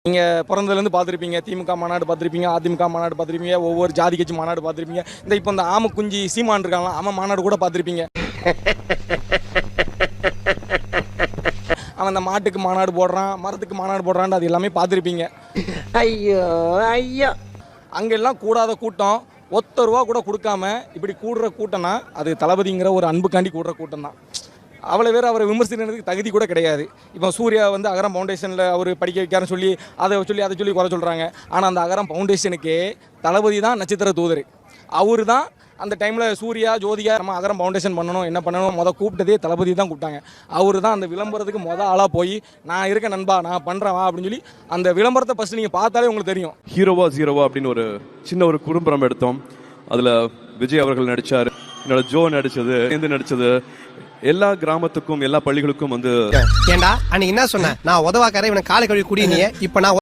நீங்க பிறந்ததுலேருந்து பார்த்துருப்பீங்க, திமுக மாநாடு பார்த்துருப்பீங்க, அதிமுக மாநாடு பார்த்துருப்பீங்க, ஒவ்வொரு ஜாதி கட்சி மாநாடு பார்த்துருப்பீங்க. இப்போ இந்த ஆம குஞ்சி சீமான் இருக்காங்களா, அவன் மாநாடு கூட பார்த்துருப்பீங்க. அவன் அந்த மாட்டுக்கு மாநாடு போடுறான், மரத்துக்கு மாநாடு போடுறான், அது எல்லாமே பார்த்துருப்பீங்க. ஐயோ ஐயோ, அங்கெல்லாம் கூடாத கூட்டம், ஒத்த ரூபா கூட கொடுக்காம இப்படி கூடுற கூட்டம்னா அது தளபதிங்கிற ஒரு அன்புக்காண்டி கூடுற கூட்டம் தான். அவ்வளோ பேர் அவரை விமர்சிக்கிறதுக்கு தகுதி கூட கிடையாது. இப்போ சூர்யா வந்து அகரம் ஃபவுண்டேஷனில் அவர் படிக்க வைக்காருன்னு சொல்லி அதை சொல்லி குறை சொல்கிறாங்க. ஆனால் அந்த அகரம் ஃபவுண்டேஷனுக்கே தளபதி தான் நட்சத்திர தூதர். அவர் தான் அந்த டைமில் சூர்யா ஜோதிகா நம்ம அகரம் ஃபவுண்டேஷன் பண்ணணும், என்ன பண்ணணும் கூப்பிட்டதே தளபதி தான் கூப்பிட்டாங்க. அவர் தான் அந்த விளம்பரத்துக்கு ஆளாக போய் நான் இருக்க நண்பா நான் பண்ணுறேன் அப்படின்னு சொல்லி அந்த விளம்பரத்தை ஃபஸ்ட்டு நீங்கள் பார்த்தாலே உங்களுக்கு தெரியும். ஹீரோவா ஜீரோவா அப்படின்னு ஒரு சின்ன ஒரு குறும்படம் எடுத்தோம். அதில் விஜய் அவர்கள் நடித்தார், என்னோட ஜோ நடித்தது எல்லா கிராமத்துக்கும் எல்லா பள்ளிகளுக்கும் வந்து. ஏண்டா அன்னைக்கு என்ன சொன்ன, நான் உதவாக்கார இவனை காலை கழுவி குடி, நீ இப்போ நான்